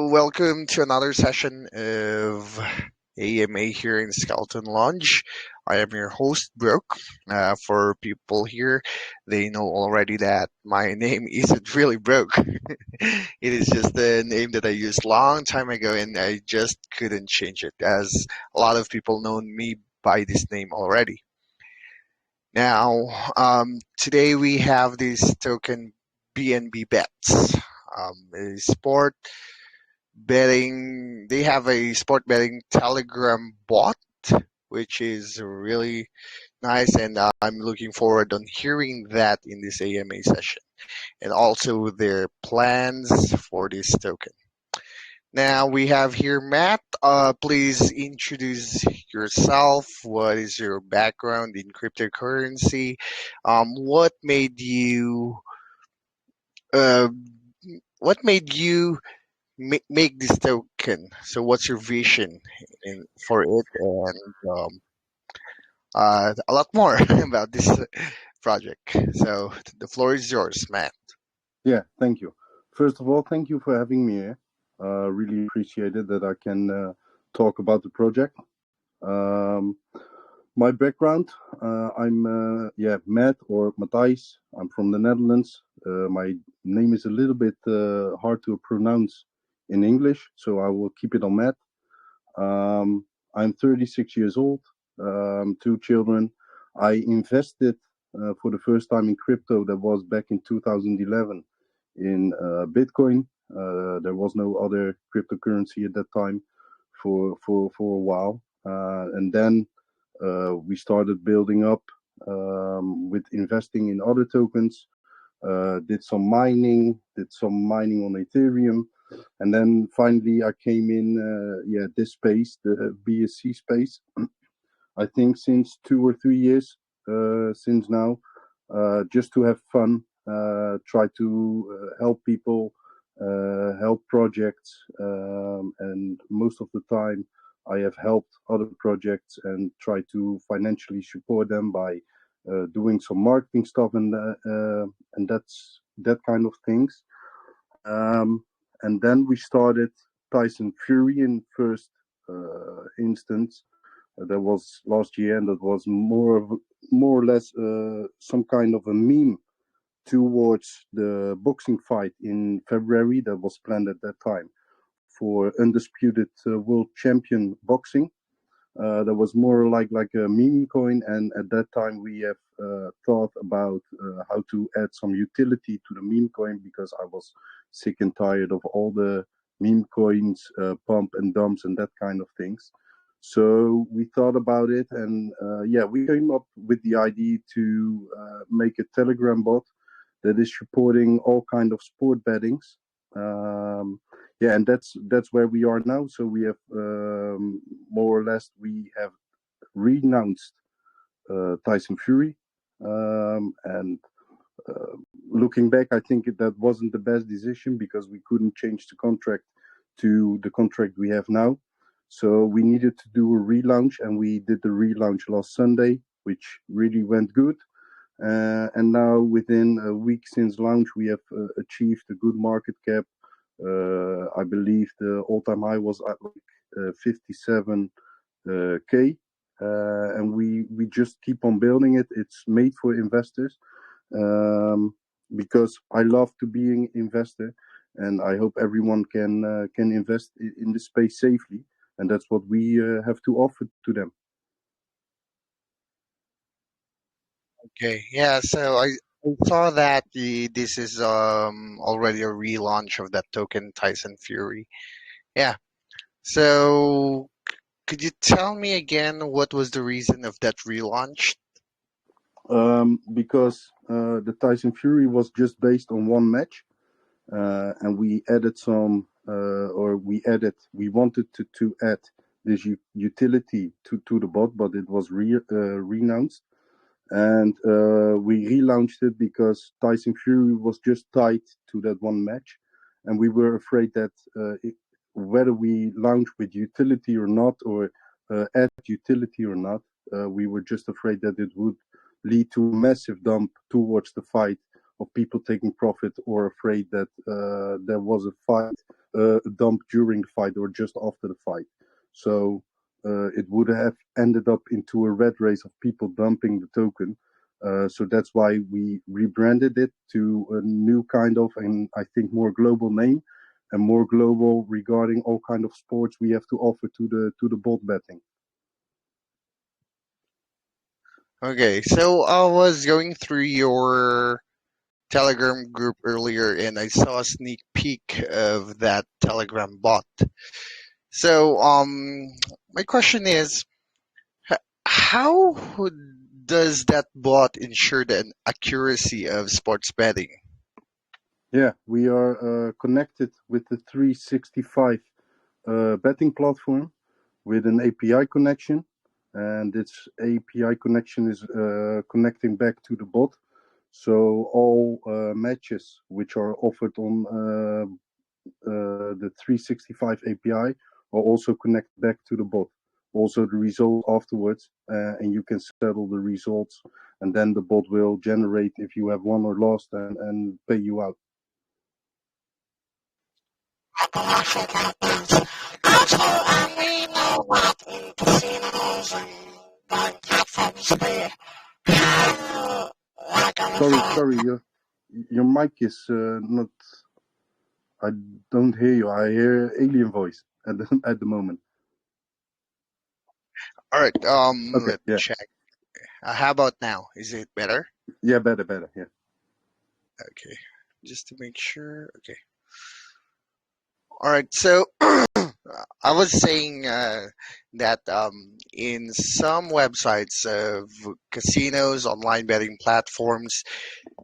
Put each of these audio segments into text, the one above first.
welcome to another session of AMA here in Skeletonlounge. I am your host, Brooke. For people here, they know already that my name isn't really Brooke. It is just the name that I used long time ago, and I just couldn't change it, as a lot of people know me by this name already. Now, today we have this token BNB a sport betting. They have a sport betting Telegram bot, which is really nice, and I'm looking forward on hearing that in this AMA session, and also their plans for this token. Now we have here Matt. Please introduce yourself. What is your background in cryptocurrency? What made you? Uh, what made you make this token? So what's your vision for it, and a lot more about this project. So the floor is yours, Matt. Yeah, thank you. First of all, thank you for having me here. Really appreciate it that I can talk about the project. Um, my background, I'm Matt or Matthijs. I'm from the Netherlands. My name is a little bit hard to pronounce in English, so I will keep it on Matt. I'm 36 years old, two children. I invested for the first time in crypto. That was back in 2011 in Bitcoin. There was no other cryptocurrency at that time for a while, and then we started building up with investing in other tokens. Did some mining on Ethereum, and then finally I came in this space, the BSC space. I think since 2 or 3 years since now, just to have fun, try to help people, help projects, and most of the time I have helped other projects and try to financially support them by doing some marketing stuff and that's that kind of things. And then we started Tyson Fury in first instance. That was last year, and that was more or less some kind of a meme towards the boxing fight in February that was planned at that time for undisputed world champion boxing. That was more like a meme coin, and at that time we have thought about how to add some utility to the meme coin, because I was sick and tired of all the meme coins, pump and dumps and that kind of things. So we thought about it, and we came up with the idea to make a Telegram bot that is supporting all kind of sport bettings. And that's where we are now. So we have more or less we have renounced Tyson Fury, and looking back, I think that wasn't the best decision, because we couldn't change the contract to the contract we have now. So we needed to do a relaunch, and we did the relaunch last Sunday, which really went good. And now within a week since launch, we have achieved a good market cap. I believe the all-time high was at 57K. And we just keep on building it. It's made for investors, because I love to be an investor, and I hope everyone can invest in this space safely, and that's what we have to offer to them. Okay, yeah. So I saw that this is already a relaunch of that token Tyson Fury. Yeah. So could you tell me again what was the reason of that relaunch? Because the Tyson Fury was just based on one match, and we added some, we wanted to add this utility to the bot, but it was renounced. And we relaunched it because Tyson Fury was just tied to that one match, and we were afraid that whether we launch with utility or not, or add utility or not, we were just afraid that it would lead to a massive dump towards the fight of people taking profit or afraid that there was a fight, a dump during the fight or just after the fight. So it would have ended up into a red race of people dumping the token. So that's why we rebranded it to a new kind of, and I think more global name, and more global regarding all kind of sports we have to offer to the bot betting. Okay, so I was going through your Telegram group earlier and I saw a sneak peek of that Telegram bot. So, my question is, how does that bot ensure the accuracy of sports betting? Yeah, we are connected with the 365 betting platform with an API connection, and this API connection is connecting back to the bot. So all matches which are offered on the 365 API are also connected back to the bot. Also the result afterwards, and you can settle the results, and then the bot will generate if you have won or lost and pay you out. We know what in casinos and buying platforms where like Sorry, your mic is not. I don't hear you. I hear alien voice at the moment. All right, Okay, let's yeah, check. How about now? Is it better? yeah, better, yeah. Okay, just to make sure. Okay. All right, so I was saying that in some websites of casinos, online betting platforms,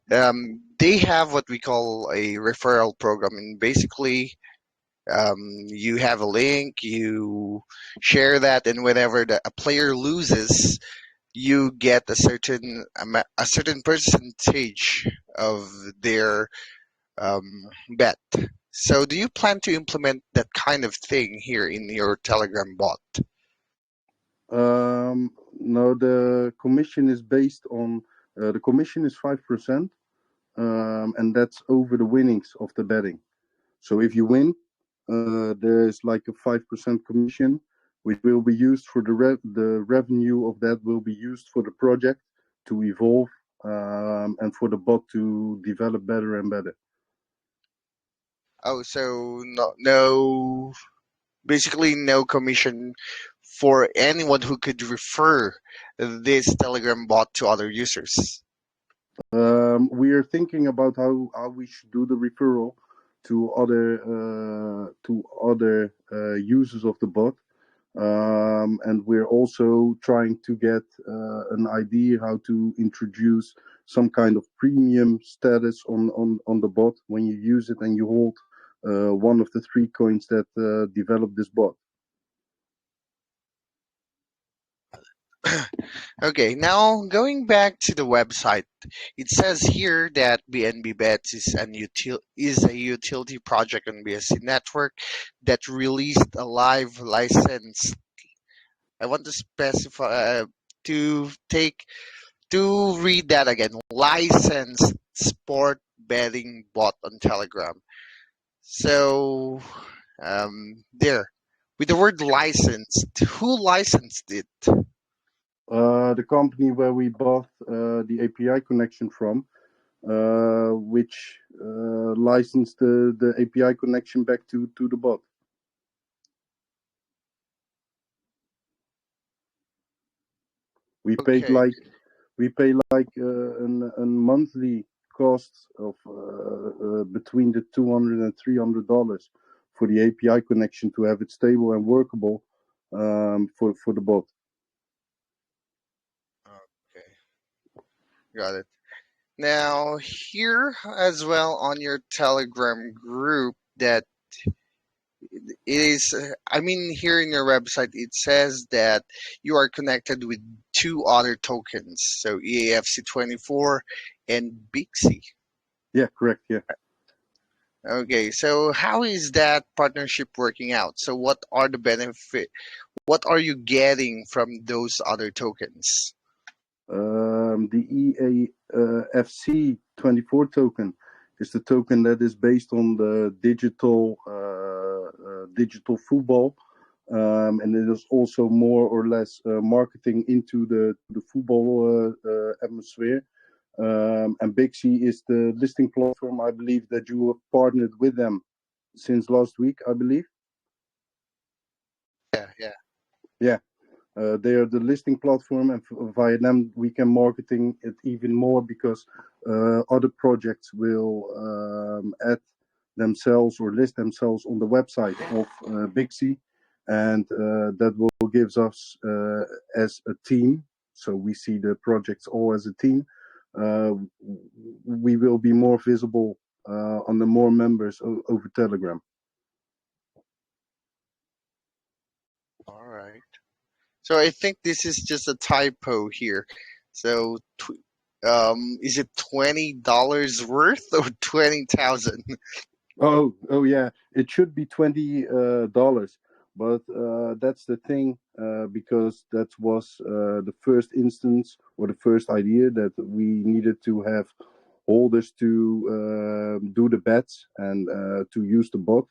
they have what we call a referral program, and basically, you have a link, you share that, and whenever a player loses, you get a certain percentage of their bet. So, do you plan to implement that kind of thing here in your Telegram bot? No, the commission is based on the commission is 5%, and that's over the winnings of the betting. So if you win, there's like a 5% commission, which will be used for the revenue of that will be used for the project to evolve, and for the bot to develop better and better. Oh, so no, basically no commission for anyone who could refer this Telegram bot to other users. We are thinking about how we should do the referral to other users of the bot, and we're also trying to get an idea how to introduce some kind of premium status on the bot when you use it and you hold one of the three coins that develop this bot. Okay, now going back to the website, it says here that BNBETS is a utility project on BSC network that released a live license. I want to specify to take to read that again. Licensed sport betting bot on Telegram. So there, with the word licensed, who licensed it? The company where we bought the API connection from, which licensed the API connection back to the bot. We paid Okay, like a monthly cost of between the $200 and $300 for the API connection to have it stable and workable, for the bot. okay, got it. Now here as well on your Telegram group that it is. I mean, here in your website it says that you are connected with two other tokens, so EAFC24 and Bixi. Yeah, correct. Yeah. Okay, so how is that partnership working out? So what are the benefit? What are you getting from those other tokens? The EAFC 24 token is the token that is based on the digital football, and it is also more or less marketing into the football atmosphere. And Big C is the listing platform. I believe that you have partnered with them since last week, I believe. Yeah, yeah. Yeah. They are the listing platform, and via them we can marketing it even more because other projects will add themselves or list themselves on the website of Big C, and that will gives us as a team. So we see the projects all as a team. We will be more visible on the more members over Telegram. All right. So I think this is just a typo here. So, is it $20 worth or 20,000? Oh yeah, it should be $20, but that's the thing because that was the first instance or the first idea that we needed to have holders to do the bets and to use the bot.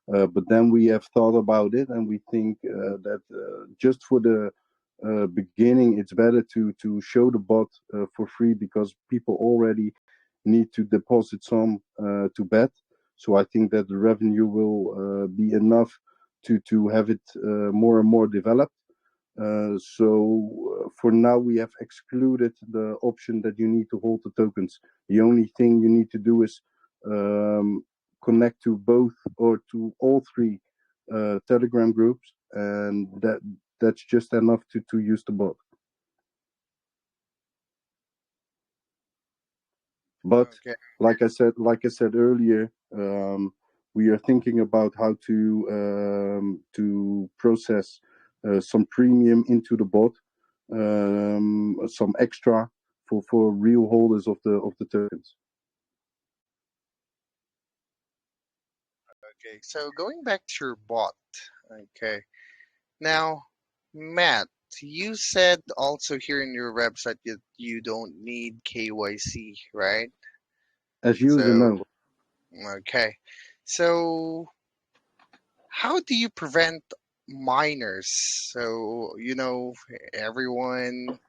But then we have thought about it, and we think that just for the beginning, it's better to show the bot for free because people already need to deposit some to bet. So I think that the revenue will be enough to have it more and more developed. So for now, we have excluded the option that you need to hold the tokens. The only thing you need to do is connect to both or to all three Telegram groups, and that's just enough to use the bot. But Okay. like I said earlier, we are thinking about how to process some premium into the bot, some extra for real holders of the tokens. Okay. So going back to your bot. Okay. Now, Matt, you said also here in your website that you don't need KYC, right? As user, So, no. okay. So, how do you prevent minors? So, everyone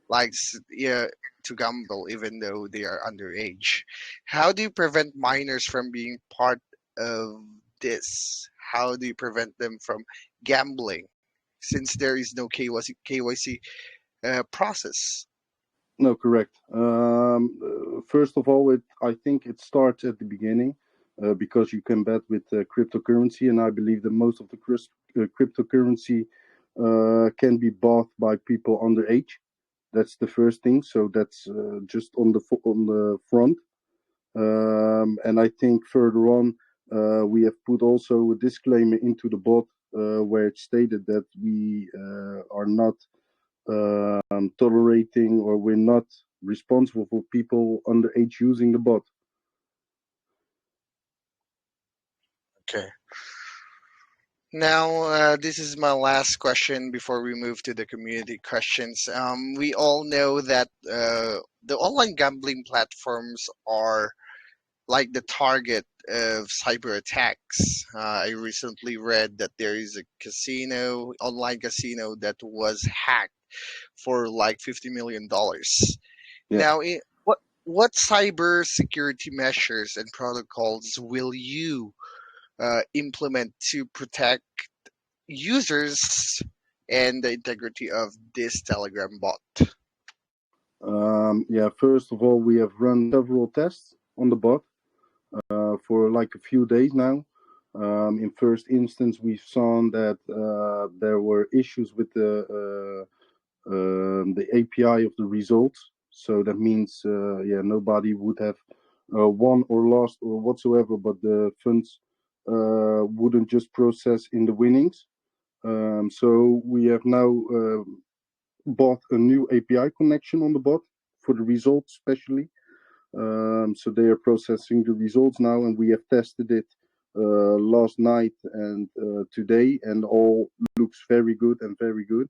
likes, yeah, to gamble even though they are underage. How do you prevent minors from being part of this? How do you prevent them from gambling since there is no KYC process? No, correct. First of all, I think it starts at the beginning because you can bet with cryptocurrency, and I believe that most of the cryptocurrency can be bought by people underage. That's the first thing. So that's just on the front. And I think further on, we have put also a disclaimer into the bot where it stated that we are not tolerating or we're not responsible for people underage using the bot. Okay. Now, this is my last question before we move to the community questions. We all know that the online gambling platforms are like the target of cyber attacks. I recently read that there is a online casino that was hacked for like $50 million. Yeah. Now, what cyber security measures and protocols will you implement to protect users and the integrity of this Telegram bot? Yeah, first of all, we have run several tests on the bot for like a few days now. In first instance, we saw that there were issues with the API of the results. So that means, nobody would have won or lost or whatsoever, but the funds wouldn't just process in the winnings. So we have now bought a new API connection on the bot for the results, especially. So they are processing the results now, and we have tested it last night and today, and all looks very good and very good.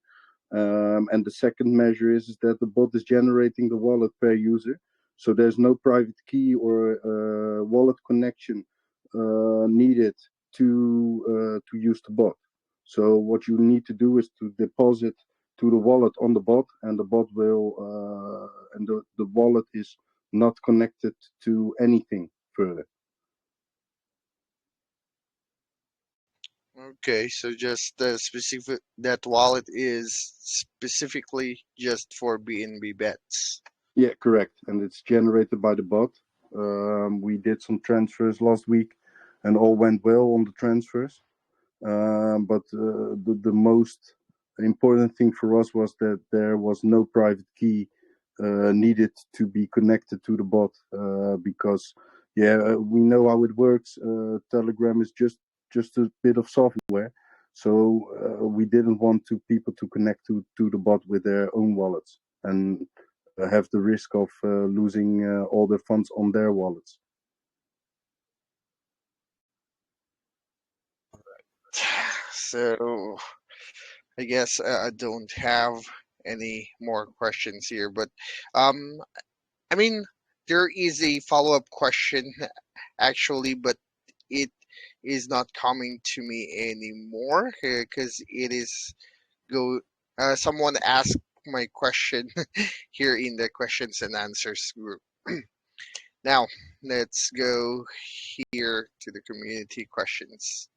And the second measure is that the bot is generating the wallet per user. So there's no private key or wallet connection needed to use the bot. So what you need to do is to deposit to the wallet on the bot, and the bot will and the wallet is not connected to anything further. Okay, so just specific that wallet is specifically just for BNB bets. Yeah, correct. And it's generated by the bot. We did some transfers last week, and all went well on the transfers. But the most important thing for us was that there was no private key needed to be connected to the bot because, yeah, we know how it works. Telegram is just a bit of software, so we didn't want people to connect to the bot with their own wallets and have the risk of losing all their funds on their wallets. So I guess I don't have any more questions here, but um, I mean there is a follow-up question actually, but it is not coming to me anymore because it is go. Someone asked my question here in the questions and answers group. Now let's go here to the community questions.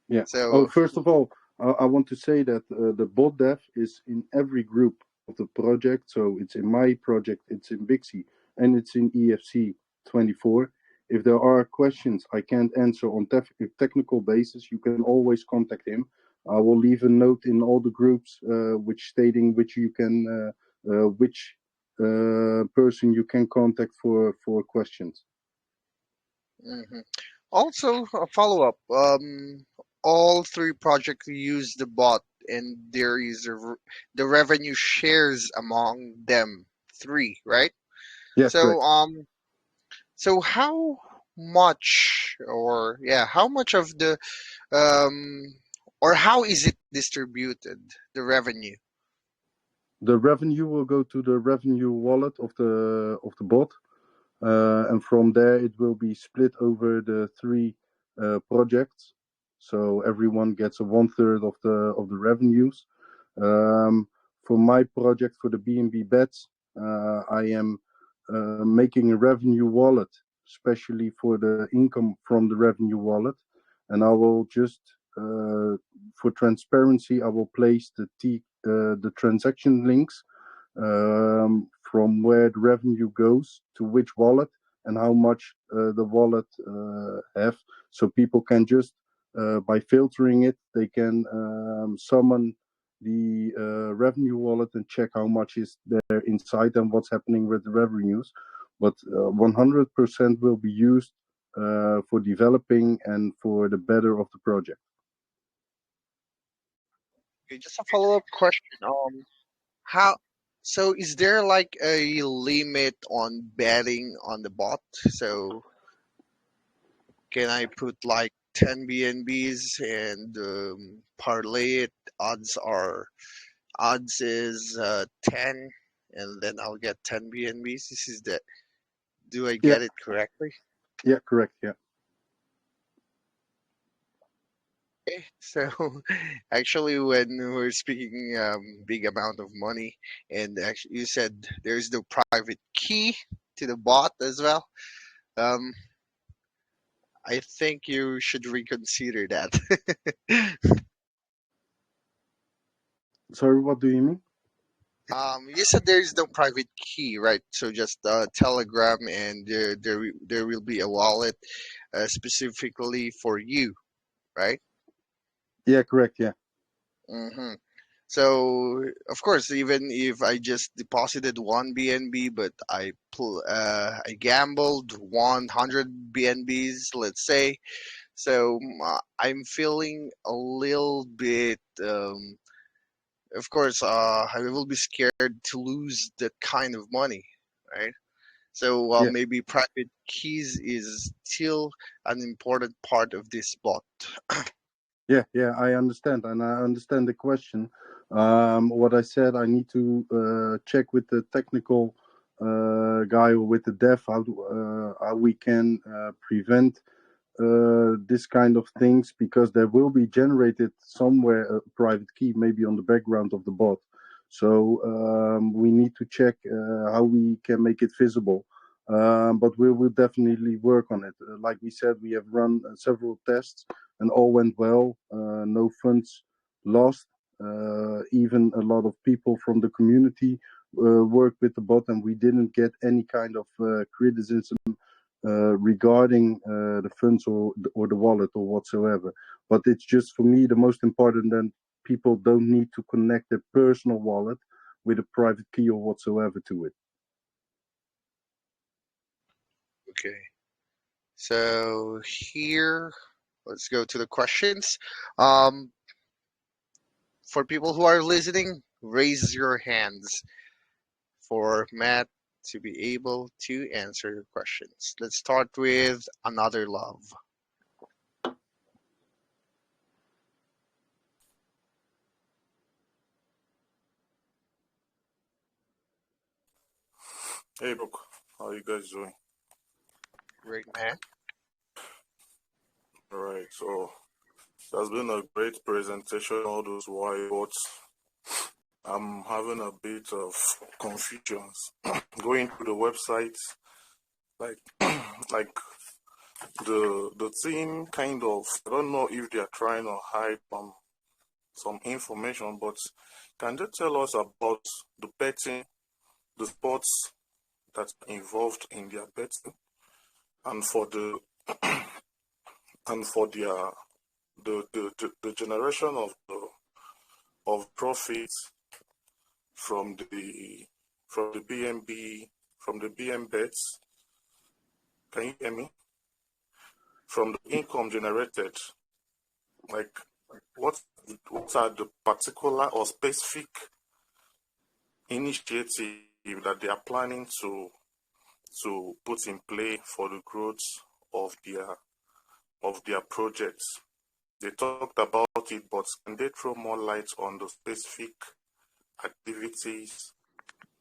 Yeah. Oh, So first of all, I want to say that the bot dev is in every group of the project. So it's in my project, it's in Bixie, and it's in EFC 24. If there are questions I can't answer on technical basis, you can always contact him. I will leave a note in all the groups, which stating which you can, which person you can contact for questions. mhm. Also a follow-up. All three projects use the bot, and there is the revenue shares among them three, right? Yeah, So correct. so how much, or yeah, how much of the um or how is it distributed, the revenue? The revenue will go to the revenue wallet of the bot, and from there it will be split over the three projects. So everyone gets a 1/3 of the revenues. Um, for my project for the BNB bets, I am making a revenue wallet, especially for the income from the revenue wallet, and I will just for transparency, I will place the transaction links from where the revenue goes to which wallet and how much the wallet have, so people can just by filtering it, they can summon the revenue wallet and check how much is there inside and what's happening with the revenues. But 100% will be used for developing and for the better of the project. Okay, just a follow-up question. How, so is there like a limit on betting on the bot? So can I put like 10 BNBs and parlay it? Odds is 10, and then I'll get 10 BNBs. This is the, do I Yeah, get it correctly? yeah, correct. Yeah. Okay, so actually, when we're speaking big amount of money, and actually you said there's no private key to the bot as well. Um, I think you should reconsider that. Sorry, what do you mean? You said there is no private key, right? So just Telegram, and there will be a wallet specifically for you, right? Yeah, correct. Yeah. Mm-hmm. So of course, even if I just deposited one BNB, but I gambled 100 BNBs, let's say. So I'm feeling a little bit. Of course, I will be scared to lose that kind of money, right? So Yeah. maybe private keys is still an important part of this bot. Yeah, yeah, I understand, and I understand the question, What I said, I need to check with the technical guy or with the dev how we can prevent this kind of things, because there will be generated somewhere a private key, maybe on the background of the bot. So we need to check how we can make it visible. But we will definitely work on it. Like we said, we have run several tests and all went well. No funds lost. Even a lot of people from the community worked with the bot, and we didn't get any kind of criticism regarding the funds or the wallet or whatsoever. But it's just, for me, the most important that people don't need to connect their personal wallet with a private key or whatsoever to it. Okay. So here, let's go to the questions. Um, for people who are listening, raise your hands for Matt to be able to answer your questions. Let's start with Another Love. Hey, look, how you guys doing? Great, Matt. All right, so that's been a great presentation, all those whiteboards. I'm having a bit of confusions going to the website, like like the team kind of, I don't know if they are trying to hide some information, but can they tell us about the betting, the sports that's involved in their betting, and for the and for their the generation of profits from the BNBETS. Can you hear me? From the income generated, like what are the particular or specific initiative that they are planning to put in play for the growth of their projects? They talked about it, but can they throw more light on the specific activities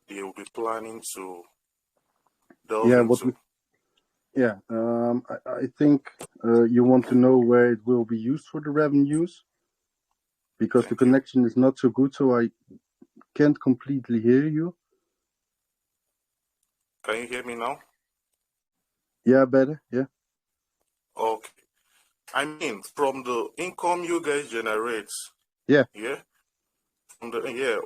they will be planning to delve Yeah, into? I think you want to know where it will be used for the revenues, because the Thank you. connection is not so good, so I can't completely hear you. Can you hear me now? Yeah, better. Yeah. Okay. I mean, from the income you guys generate, Yeah.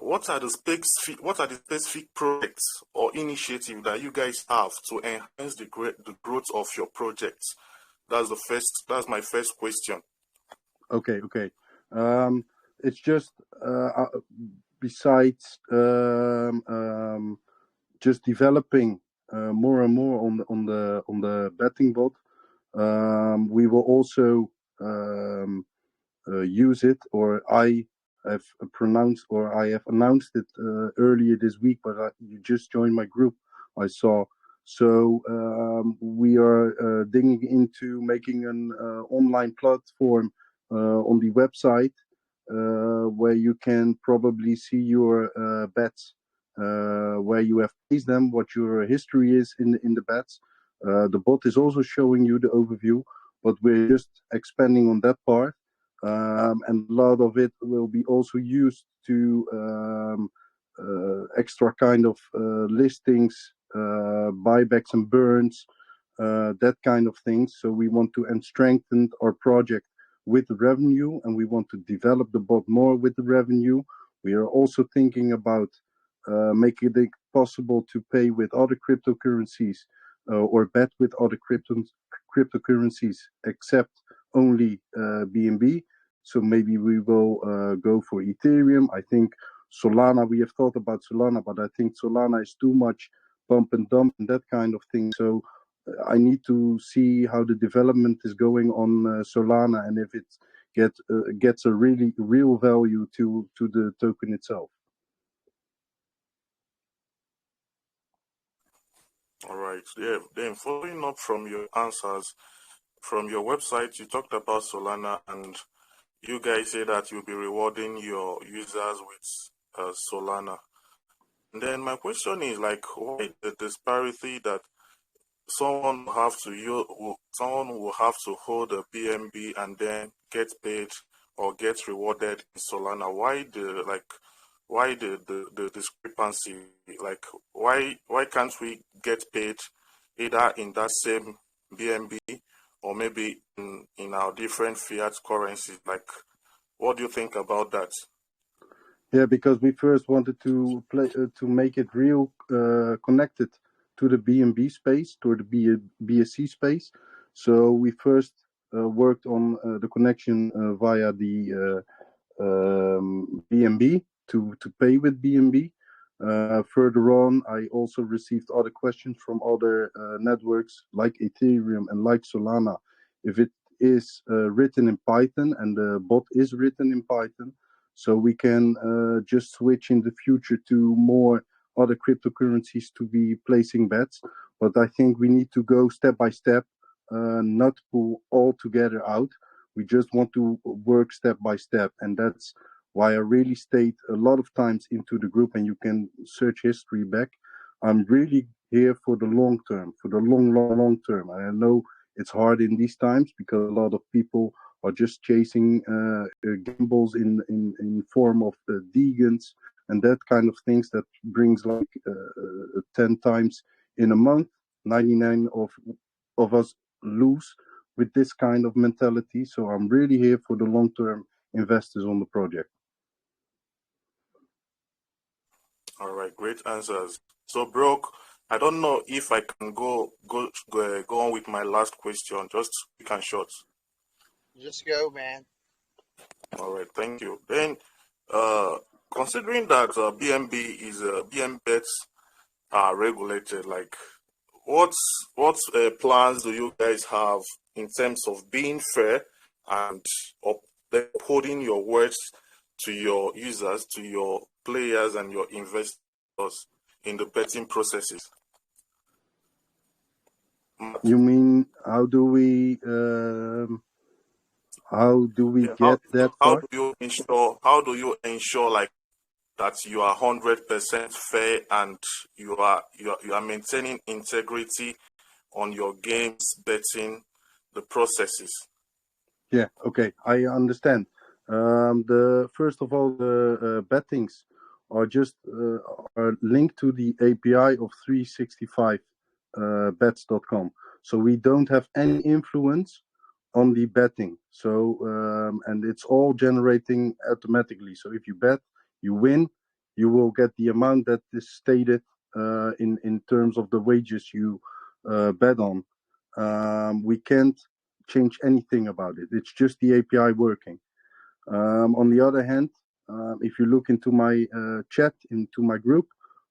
what are the specific projects or initiatives that you guys have to enhance the growth of your projects? That's my first question. Okay. It's just besides just developing more and more on the betting bot. We will also use it, or I have announced it earlier this week, but you just joined my group, I saw. So we are digging into making an online platform on the website where you can probably see your bets, where you have placed them, what your history is in the bets. The bot is also showing you the overview, but we're just expanding on that part. And a lot of it will be also used to extra kind of listings, buybacks and burns, that kind of things. So we want to strengthen our project with the revenue, and we want to develop the bot more with the revenue. We are also thinking about making it possible to pay with other cryptocurrencies or bet with other cryptocurrencies, except only BNB. So maybe we will go for Ethereum. I think Solana, we have thought about Solana, but I think Solana is too much pump and dump and that kind of thing. So I need to see how the development is going on Solana, and if it gets a really real value to the token itself. All right. Yeah. Then following up from your answers from your website, you talked about Solana and you guys say that you'll be rewarding your users with Solana. And then my question is like, why the disparity that someone will have to hold a BNB and then get paid or get rewarded in Solana? Why the discrepancy? Like why can't we get paid either in that same BNB or maybe in our different fiat currencies? Like, what do you think about that? Yeah, because we first wanted to make it real connected to the BNB space, to the BSC space. So we first worked on the connection via the BNB to pay with BNB. Further on, I also received other questions from other networks like Ethereum and like Solana. If it is written in Python and the bot is written in Python, so we can just switch in the future to more other cryptocurrencies to be placing bets. But I think we need to go step by step, not pull all together out. We just want to work step by step, and that's why I really stayed a lot of times into the group, and you can search history back. I'm really here for the long term, for the long term. And I know it's hard in these times because a lot of people are just chasing gambles in form of Degans and that kind of things that brings like 10 times in a month. 99 of us lose with this kind of mentality. So I'm really here for the long-term investors on the project. All right, great answers. So, Broke, I don't know if I can go on with my last question, just quick and short. Just go, man. All right, thank you. Then, considering that BNBETS are regulated, like, what plans do you guys have in terms of being fair and upholding your words to your users, to your players and your investors in the betting processes? You mean how do we get that how part? do you ensure like that you are 100% fair and you are maintaining integrity on your games betting the processes? Yeah, okay, I understand. The first of all, the bettings are just are linked to the API of 365bets.com. So we don't have any influence on the betting. So and it's all generating automatically. So if you bet, you win, you will get the amount that is stated in terms of the wages you bet on. We can't change anything about it. It's just the API working. On the other hand, if you look into my chat, into my group,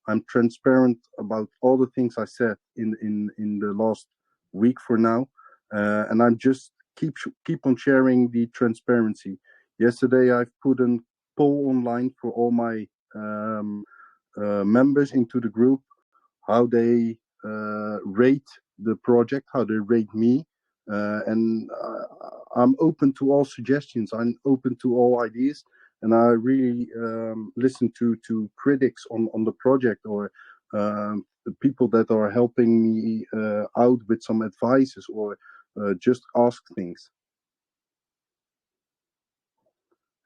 I'm transparent about all the things I said in the last week for now, and I'm just keep on sharing the transparency. Yesterday, I've put a poll online for all my members into the group, how they rate the project, how they rate me, and I'm open to all suggestions. I'm open to all ideas, and I really listen to critics on the project or the people that are helping me out with some advices or just ask things.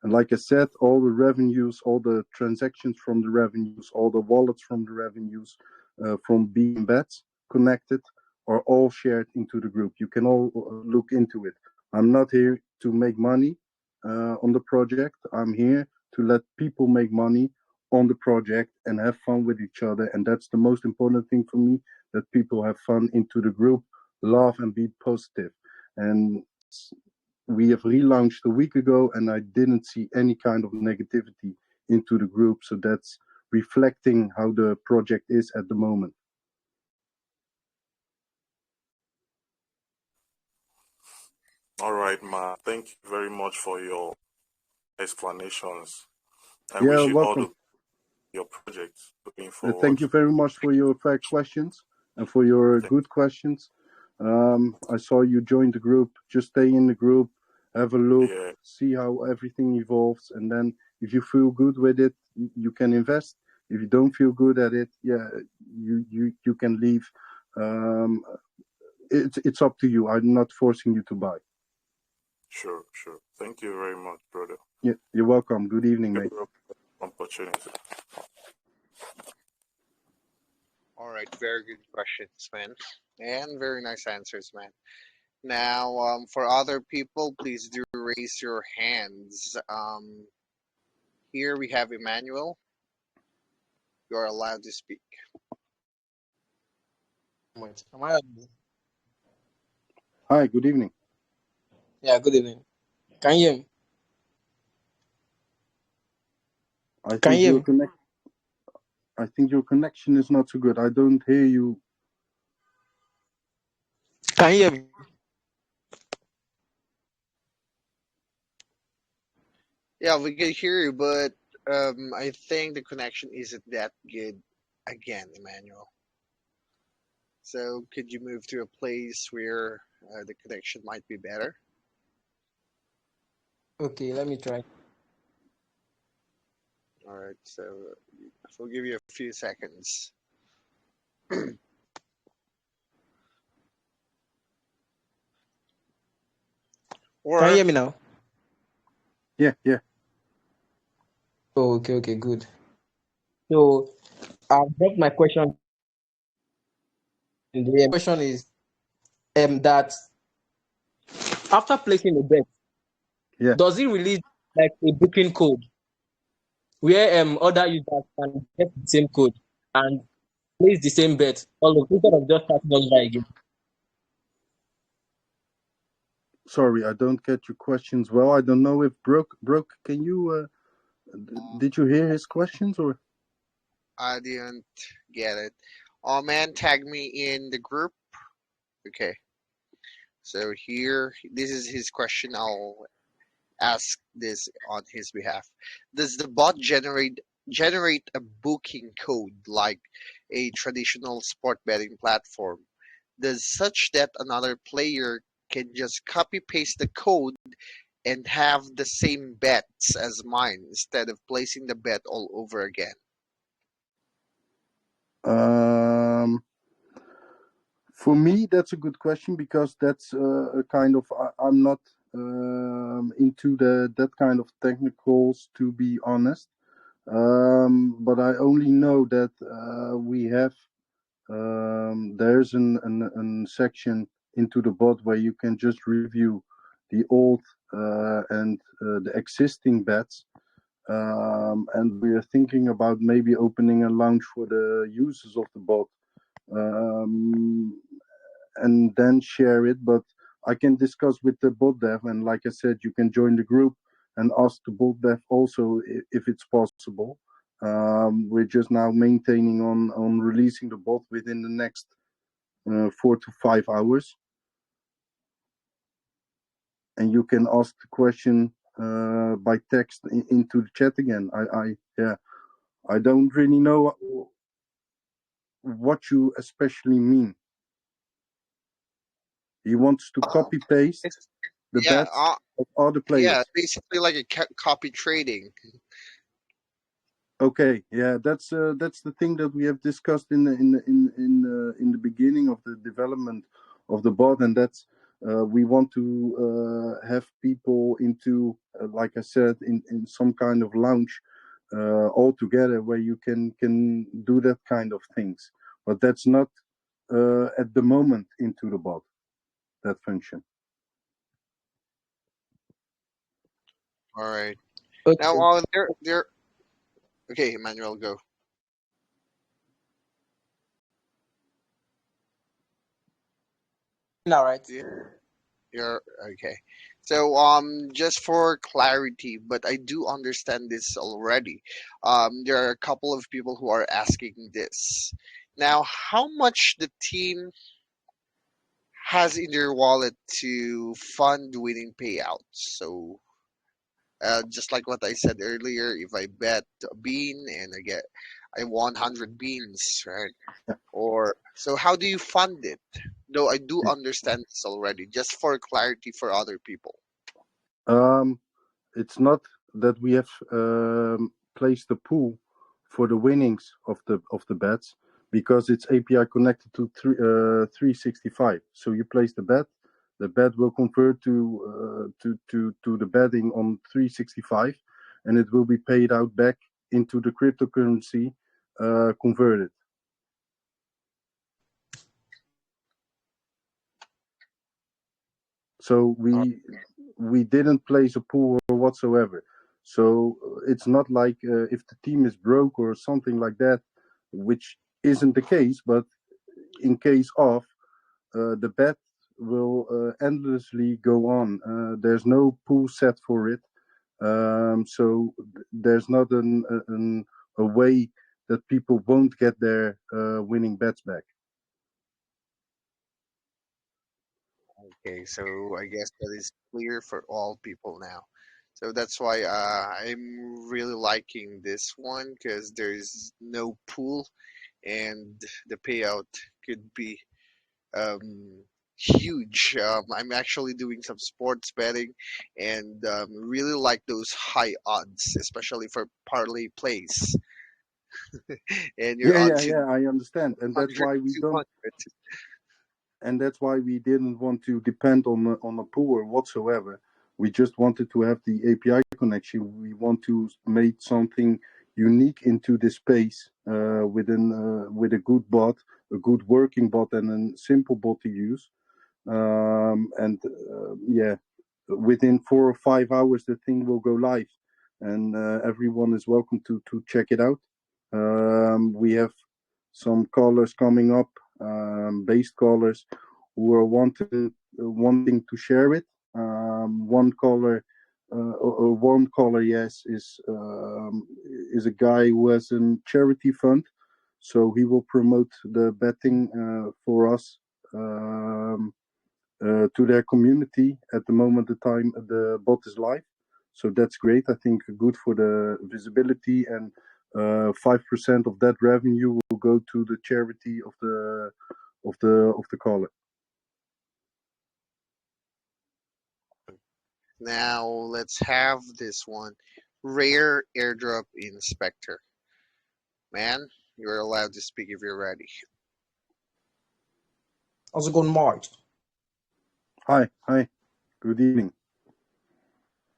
And like I said, all the revenues, all the transactions from the revenues, all the wallets from the revenues from BNBETS connected are all shared into the group. You can all look into it. I'm not here to make money on the project. I'm here to let people make money on the project and have fun with each other. And that's the most important thing for me, that people have fun into the group, laugh and be positive. And we have relaunched a week ago, and I didn't see any kind of negativity into the group. So that's reflecting how the project is at the moment. All right, Ma. Thank you very much for your explanations. I Yeah, wish you all welcome. your project looking forward. Thank you very much for your fair questions and for your good questions. I saw you join the group. Just stay in the group have a look, Yeah, see how everything evolves, and then if you feel good with it, you can invest. If you don't feel good at it, yeah, you can leave. Um, it's up to you. I'm not forcing you to buy. sure, sure. Thank you very much, brother. Yeah, you're welcome. Good evening, mate. Opportunity. All right, very good questions, man, and very nice answers, man. Now, for other people, please do raise your hands. Here we have Emmanuel. You're allowed to speak. Moment. Am I audible? Hi, good evening. Yeah, good evening. Can you hear me? I Can think you hear your me? connect. I think your connection is not so good. I don't hear you. Can you hear me? Yeah, we can hear you, but I think the connection isn't that good again, Emmanuel. So could you move to a place where the connection might be better? Okay, let me try. All right, so we'll give you a few seconds. Can you Or hear me now? Yeah, yeah. Oh, okay, good. So I've dropped my question in the question is that after placing a bet, Yeah. does it release like a booking code where other users can get the same code and place the same bet all of instead of just starting over again? Sorry, I don't get your questions well. I don't know if broke. Can you? Did you hear his questions or? I didn't get it. Oh man, tag me in the group. Okay, so here, this is his question. I'll ask this on his behalf. Does the bot generate a booking code like a traditional sport betting platform? Does such that another player can just copy paste the code and have the same bets as mine instead of placing the bet all over again? Um, for me, that's a good question because that's a kind of I'm not into that kind of technicals, to be honest. But I only know that we have there's an section into the bot where you can just review the old and the existing bets. And we are thinking about maybe opening a lounge for the users of the bot, um, and then share it. But I can discuss with the bot dev, and like I said, you can join the group and ask the bot dev also if it's possible. We're just now maintaining on releasing the bot within the next 4 to 5 hours, and you can ask the question by text into the chat again. I don't really know what you especially mean. He wants to copy paste It's, the yeah, bets of other yeah, players. basically like a copy trading. Okay, yeah, that's the thing that we have discussed in the beginning of the development of the bot, and that's we want to have people into like I said in some kind of lounge all together where you can do that kind of things, but that's not at the moment into the bot, that function. All right. Now, Okay. there. Okay, Emmanuel, go. All right. Yeah, you're okay. So, just for clarity, but I do understand this already. There are a couple of people who are asking this. Now, how much the team has in their wallet to fund winning payouts? So, just like what I said earlier, if I bet a bean and I won 100 beans, right? Or so how do you fund it? Though I do understand this already, just for clarity for other people. It's not that we have placed a pool for the winnings of the bets, because it's API connected to 365. So you place the bet will convert to the betting on 365, and it will be paid out back into the cryptocurrency converted. So we didn't place a pool or whatsoever. So it's not like if the team is broke or something like that, which isn't the case. But in case of, the bet will endlessly go on. There's no pool set for it. So there's not a way that people won't get their winning bets back. Okay, so I guess that is clear for all people now. So that's why I'm really liking this one because there's no pool and the payout could be um, huge. I'm actually doing some sports betting and really like those high odds, especially for parlay plays. And your odds should Yeah. I understand, and that's 100, why we don't. 200. And that's why we didn't want to depend on a pool or whatsoever. We just wanted to have the API connection. We want to make something unique into this space with a good bot, a good working bot, and a simple bot to use. Yeah, within 4 or 5 hours, the thing will go live, and everyone is welcome to check it out. We have some callers coming up, base callers, who are wanting to share it. One caller, yes, is a guy who has a charity fund, so he will promote the betting for us. To their community at the moment the time the bot is live. So that's great. I think good for the visibility, and 5% of that revenue will go to the charity of the caller. Now let's have this one. Rare airdrop inspector. Man, you're allowed to speak if you're ready. How's it going, Mark? Hi. Good evening.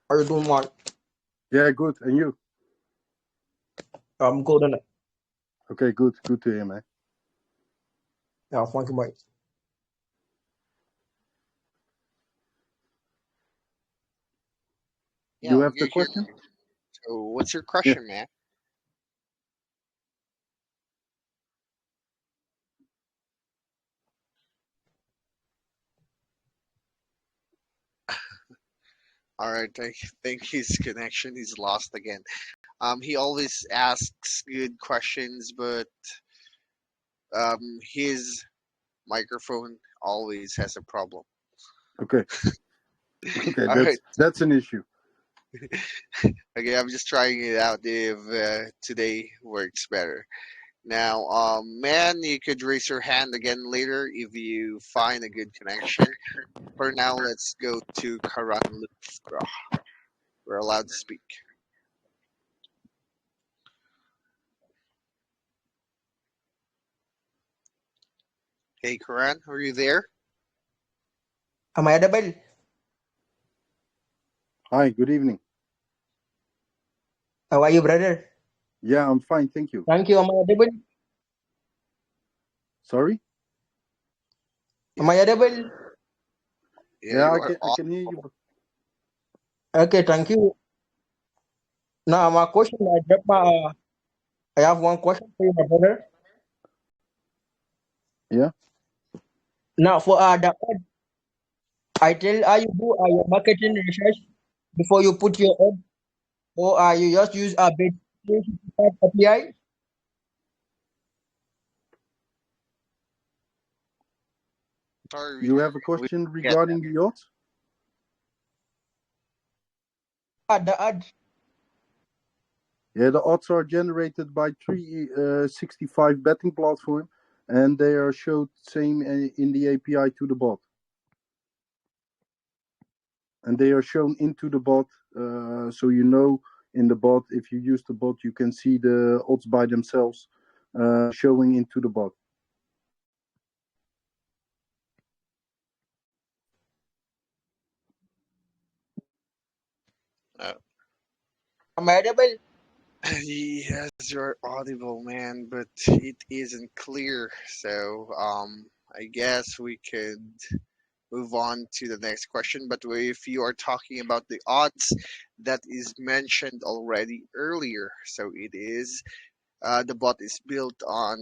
How are you doing, Mark? Yeah, good. And you? I'm good, innit? Okay, good. Good to hear, man. Yeah, thank you, mate. Yeah, You I'm have the good here. question? So, what's your Yeah. question, man? All right, I think his connection is lost again. He always asks good questions, but his microphone always has a problem. Okay. Okay, All right, that's an issue. okay, I'm just trying it out if today works better. Now, man, you could raise your hand again later if you find a good connection. For now, let's go to Karan Lufra. We're allowed to speak. Hey, Karan, are you there? Am I audible? Hi, good evening. How are you, brother? Yeah, I'm fine, thank you. Thank you. Am I audible? Sorry? Am I audible? Yeah, Yeah, you I are can hear you. Okay, thank you. Now, my question, I have one question for you, my brother. Yeah. Now, for the ad, I tell you do your marketing research before you put your ad, or you just use a bit API? sorry. You have a We question get regarding the odds? The ad. Yeah, the odds are generated by 365 betting platform, and they are showed same in the API to the bot. and they are shown into the bot. So you know in the bot, if you use the bot, you can see the odds by themselves showing into the bot. Am I audible? Yes, you're audible, man, but it isn't clear. So, I guess we could move on to the next question. But if you are talking about the odds, that is mentioned already earlier. So it is the bot is built on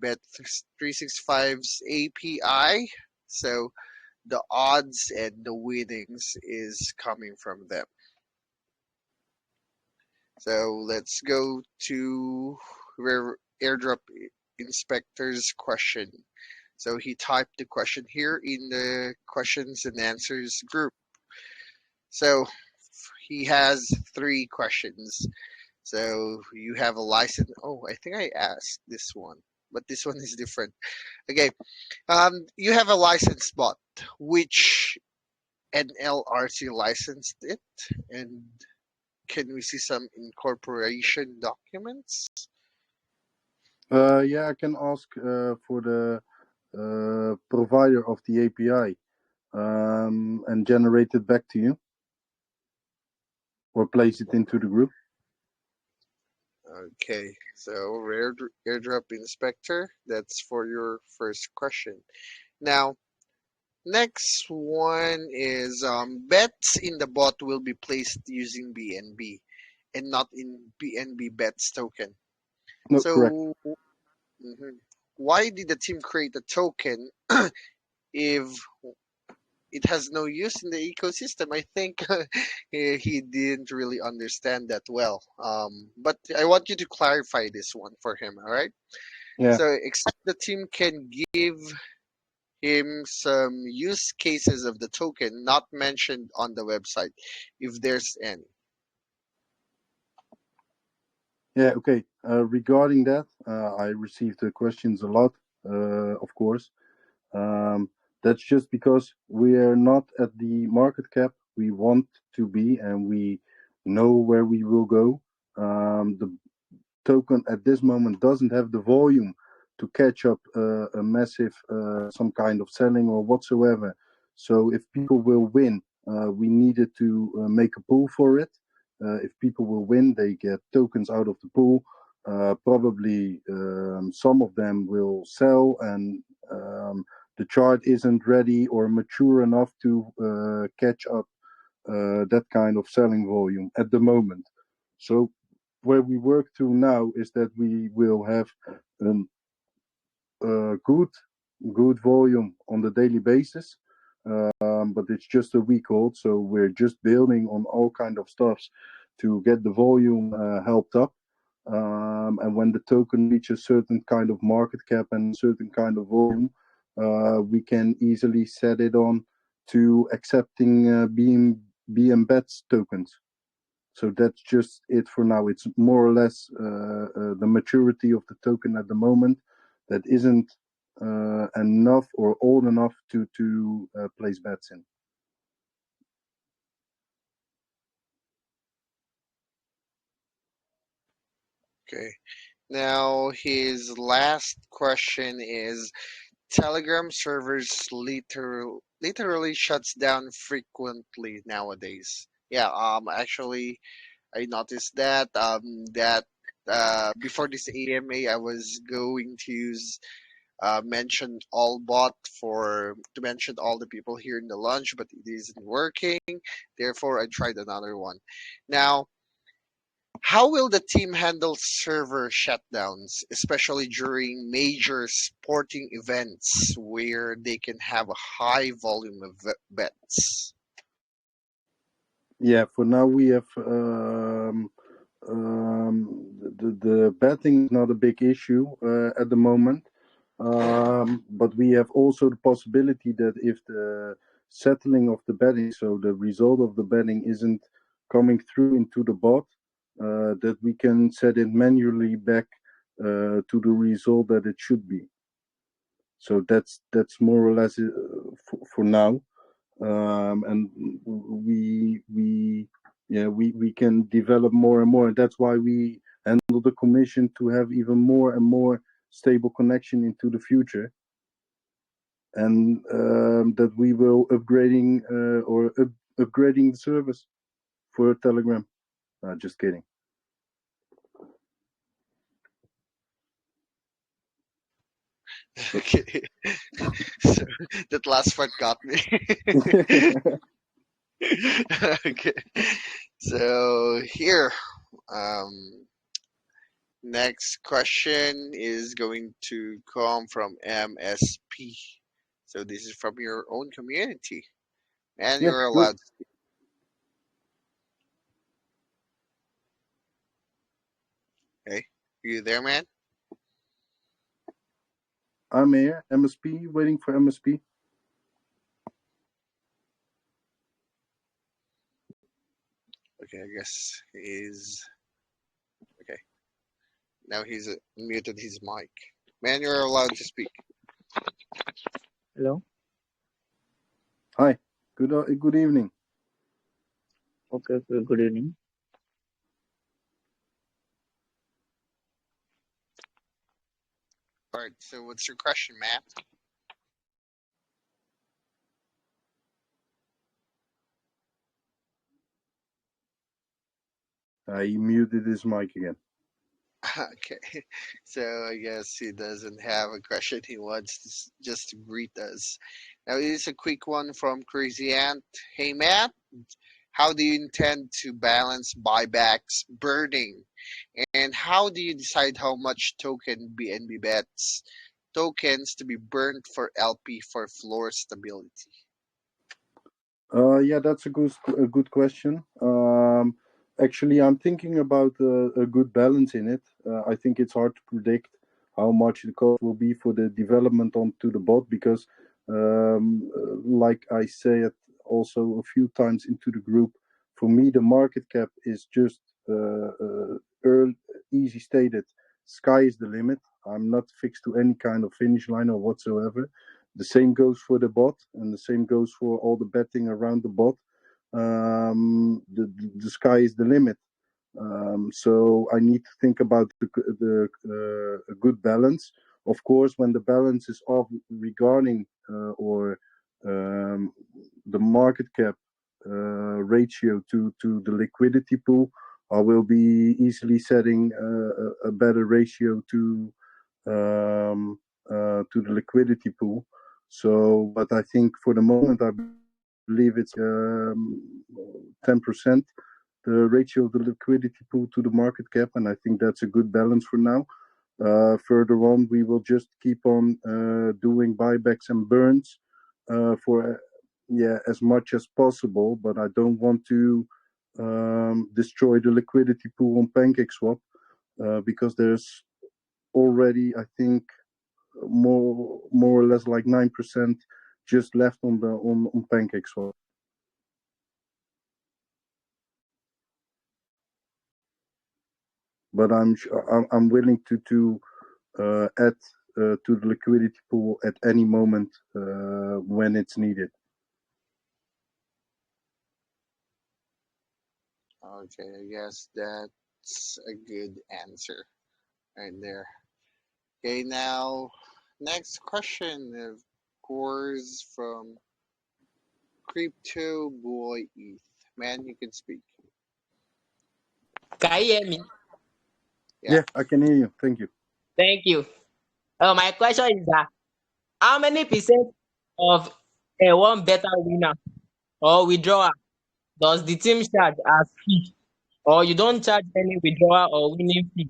Bet365's API. So the odds and the winnings is coming from them. So let's go to airdrop inspector's question. So he typed the question here in the questions and answers group. So he has 3 questions. So you have a license. Oh, I think I asked this one, but this one is different. Okay. You have a license bot. Which NLRC licensed it? And can we see some incorporation documents? Yeah, I can ask for the provider of the API and generate it back to you, or place it into the group. Okay, so airdrop inspector, that's for your first question. Now, next one is bets in the bot will be placed using BNB and not in BNBETS token. No, So, correct. Why did the team create a token if it has no use in the ecosystem? I think he didn't really understand that well. But I want you to clarify this one for him, all right? Yeah. So, except the team can give him some use cases of the token not mentioned on the website, if there's any. Yeah, okay. Regarding that, I received questions a lot, of course. That's just because we are not at the market cap we want to be, and we know where we will go. The token at this moment doesn't have the volume to catch up a massive some kind of selling or whatsoever. So if people will win, we needed to make a pool for it. If people will win, they get tokens out of the pool. Probably some of them will sell, and the chart isn't ready or mature enough to catch up that kind of selling volume at the moment. So where we work to now is that we will have good volume on the daily basis, but it's just a week old, so we're just building on all kind of stuffs to get the volume helped up. And when the token reaches a certain kind of market cap and a certain kind of volume, we can easily set it on to accepting BNBETS tokens. So that's just it for now. It's more or less the maturity of the token at the moment that isn't enough or old enough to place bets in. Okay. Now, his last question is Telegram servers literally shuts down frequently nowadays. Yeah, actually, I noticed that before this AMA, I was going to use mention all bot to mention all the people here in the lunch, but it isn't working. Therefore, I tried another one. Now, how will the team handle server shutdowns, especially during major sporting events where they can have a high volume of bets? Yeah, for now we have the betting is not a big issue at the moment. But we have also the possibility that if the settling of the betting, so the result of the betting isn't coming through into the bot, that we can set it manually back to the result that it should be. So that's more or less for now. and we can develop more and more, and that's why we handle the commission to have even more and more stable connection into the future, and that we will upgrading the service for Telegram. Just kidding. Okay. So that last part got me. Okay. So here, um, next question is going to come from MSP. So this is from your own community, and Yeah, you're good. allowed. Okay, you there, man? I'm here, MSP, waiting for MSP. Okay, I guess he's okay. Now he's muted his mic. Man, you're allowed to speak. Hello. Hi, good evening. Okay. Good evening. All right. So what's your question, man? He muted his mic again. Okay, so I guess he doesn't have a question. He wants to just to greet us. Now, here's a quick one from Crazy Ant. Hey, Matt, how do you intend to balance buybacks burning? And how do you decide how much token BNB bets tokens to be burnt for LP for floor stability? Yeah, that's a good question. Actually, I'm thinking about a good balance in it. I think it's hard to predict how much the cost will be for the development onto the bot because, like I said also a few times into the group, for me the market cap is just easy stated. Sky is the limit. I'm not fixed to any kind of finish line or whatsoever. The same goes for the bot, and the same goes for all the betting around the bot. The sky is the limit. So I need to think about a good balance. Of course, when the balance is off regarding or the market cap ratio to the liquidity pool, I will be easily setting a better ratio to the liquidity pool. So, but I think for the moment, I believe it's 10%, the ratio of the liquidity pool to the market cap, and I think that's a good balance for now. Further on, we will just keep on doing buybacks and burns for as much as possible, but I don't want to destroy the liquidity pool on PancakeSwap because there's already, I think, more or less like 9% just left on PancakeSwap. But I'm willing to add to the liquidity pool at any moment when it's needed. Okay, I guess that's a good answer right there. Okay, now next question, of course, from Crypto Boy ETH. Man, you can speak. Can you hear me? Yeah. I can hear you. Thank you. Thank you. My question is that how many percent of a one better winner or withdrawer does the team charge as fee? Or you don't charge any withdrawal or winning fee?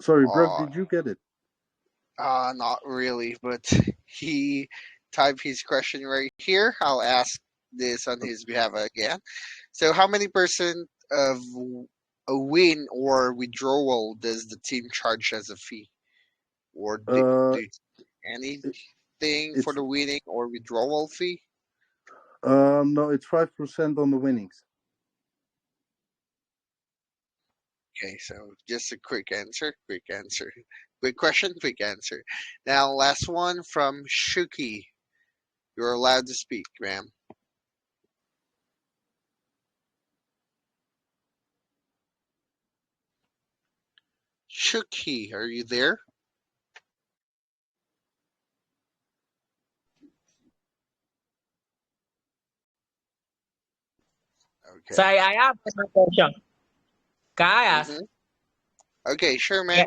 Sorry, Brooke, did you get it? Not really, but he typed his question right here. I'll ask this on his behalf again. So, how many percent of a win or withdrawal does the team charge as a fee? Or do anything for It's the winning or withdrawal fee? no, it's 5% on the winnings. Okay, so just a quick answer. Quick question, quick answer. Now, last one from Shuki. You're allowed to speak, ma'am. Shuki, are you there? Okay. Sorry, I have another question. Can I ask? Okay, sure, Yeah. man.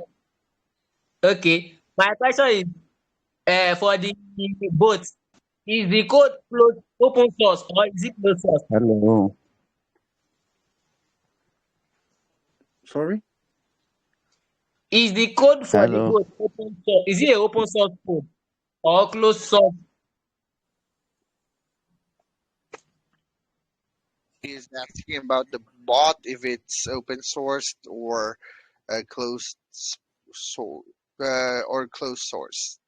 Okay. My question is for the both. Is the code closed open source or is it closed source? Hello. Sorry. Is the code for the Hello. boat open source? Is it an open source code or closed source? He's asking about the bot, if it's open sourced or closed source or closed source.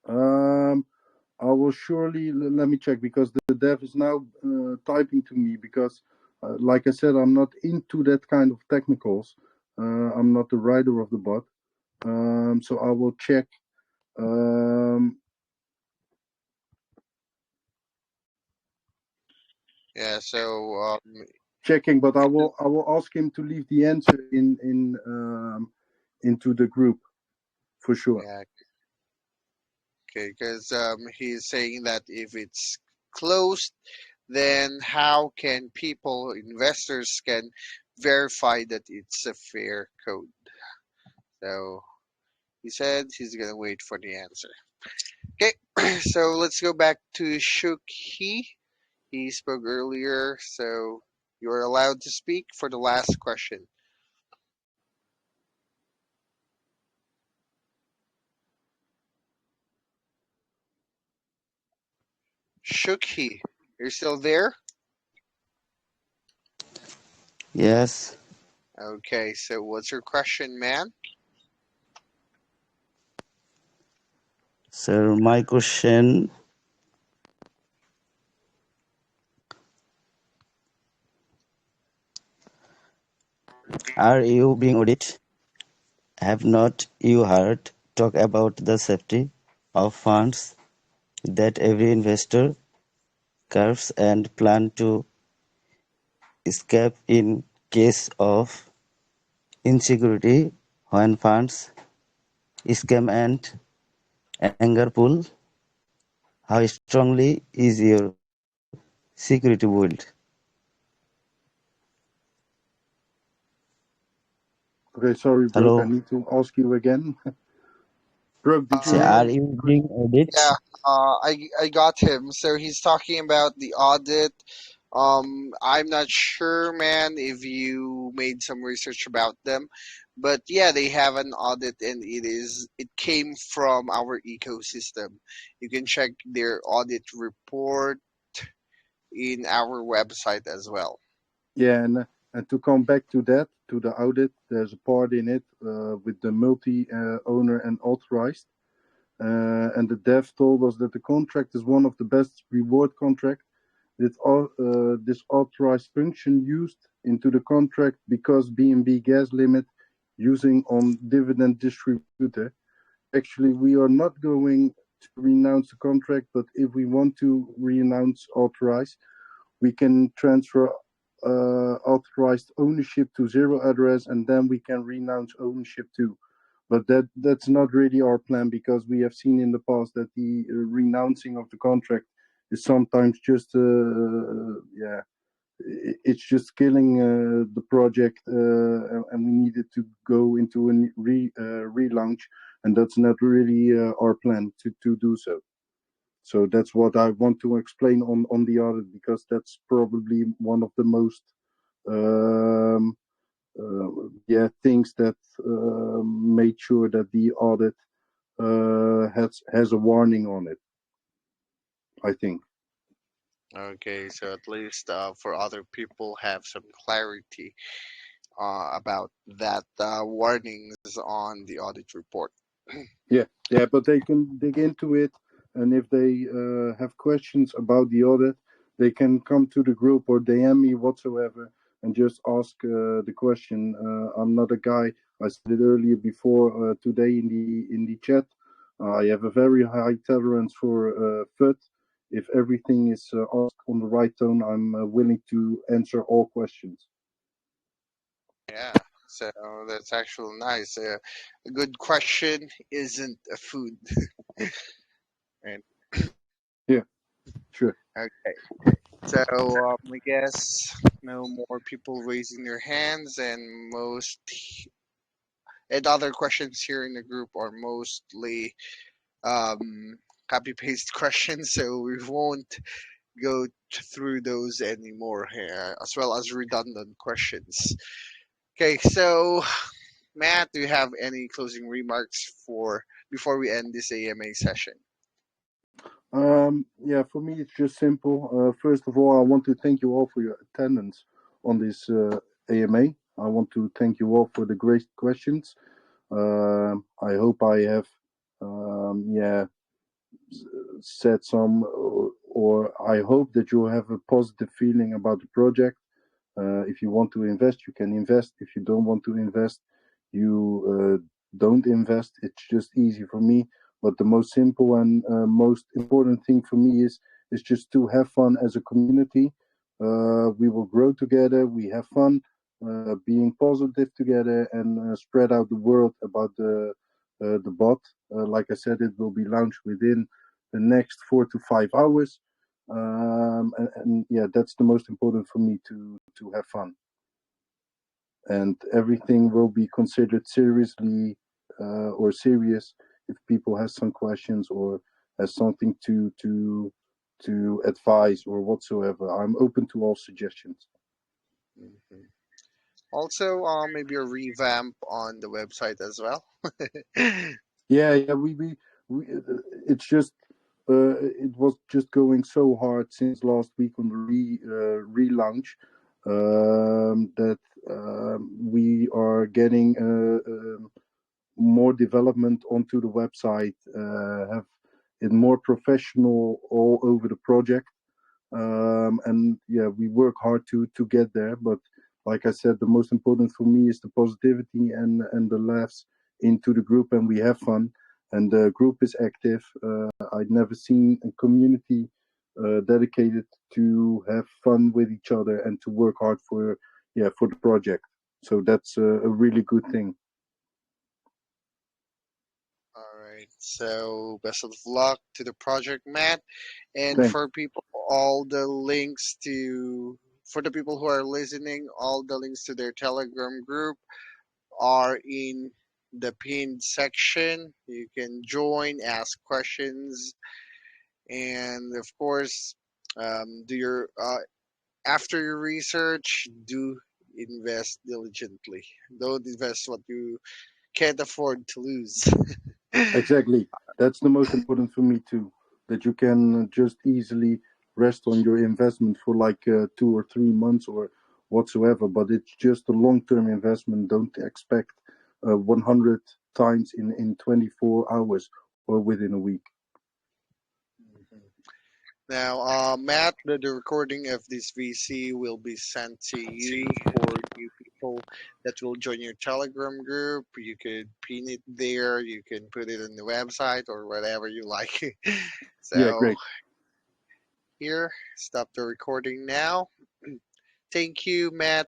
I will surely let me check because the dev is now typing to me because, like I said, I'm not into that kind of technicals. I'm not the writer of the bot, so I will check. Yeah. So Checking, but I will ask him to leave the answer into the group for sure. yeah. Okay, because he's saying that if it's closed, then how can people, investors, can verify that it's a fair code? So he said he's gonna wait for the answer. Okay, so let's go back to Shuki. He spoke earlier, so you're allowed to speak for the last question. Shuki, you're still there? Yes, Okay, so what's your question, man? sir. My question: are you being audited? Have not you heard talk about the safety of funds that every investor curves and plan to escape in case of insecurity when funds scam and anger pool? How strongly is your security built? Okay, sorry, Brooke. I Hello. need to ask you again. Brooke, did you Say, hear? are you being audited? Yeah, I got him. So he's talking about the audit. I'm not sure, man, if you made some research about them, but yeah, they have an audit, and it came from our ecosystem. You can check their audit report in our website as well. Yeah, and to come back to that, to the audit, there's a part in it with the multi-owner and authorized. And the dev told us that the contract is one of the best reward contract. This authorized function used into the contract because BNB gas limit using on dividend distributor. Actually, we are not going to renounce the contract, but if we want to renounce authorized, we can transfer authorized ownership to zero address, and then we can renounce ownership too. But that's not really our plan because we have seen in the past that the renouncing of the contract is sometimes just it's just killing the project, and we needed to go into a relaunch, and that's not really our plan to do so. So that's what I want to explain on the audit, because that's probably one of the most things that made sure that the audit has a warning on it, I think. Okay, so at least for other people have some clarity about that warnings on the audit report. Yeah, but they can dig into it, and if they have questions about the audit, they can come to the group or DM me whatsoever, and just ask the question. I'm not a guy. I said it earlier before today in the chat. I have a very high tolerance for FUD. If everything is asked on the right tone, I'm willing to answer all questions. Yeah, so that's actually nice. A good question isn't a food. And Yeah, sure. okay, so I guess no more people raising their hands, and other questions here in the group are mostly um, copy paste questions, so we won't go through those anymore here, as well as redundant questions. Okay, so Matt, do you have any closing remarks for before we end this AMA session? Yeah, for me it's just simple. First of all, I want to thank you all for your attendance on this AMA. I want to thank you all for the great questions. I hope I have, yeah, said some, or I hope that you have a positive feeling about the project. If you want to invest, you can invest. If you don't want to invest, you don't invest. It's just easy for me. But the most simple and most important thing for me is just to have fun as a community. We will grow together. We have fun, being positive together, and spread out the word about the bot. Like I said, it will be launched within the next 4 to 5 hours. And yeah, that's the most important for me to have fun, and everything will be considered seriously or serious if people have some questions or has something to advise or whatsoever. I'm open to all suggestions. Mhm. Also, maybe a revamp on the website as well. Yeah, we it's just it was just going so hard since last week on the relaunch, that we are getting more development onto the website, have it more professional all over the project. And yeah, we work hard to get there. But like I said, the most important for me is the positivity and the laughs into the group, and we have fun. And the group is active. I'd never seen a community dedicated to have fun with each other and to work hard for the project. So that's a really good thing. All right. So best of luck to the project, Matt. And Thanks. for people, all the links to for the people who are listening, all the links to their Telegram group are in the pinned section. You can join, ask questions, and of course, do your after your research, do invest diligently. Don't invest what you can't afford to lose. Exactly. That's the most important for me too. That you can just easily rest on your investment for like 2 or 3 months or whatsoever. But it's just a long-term investment. Don't expect 100 times in 24 hours or within a week. Now, Matt, the recording of this VC will be sent to you for you people that will join your Telegram group. You could pin it there. You can put it on the website or whatever you like. Yeah, So great. here, stop the recording now. Thank you, Matt.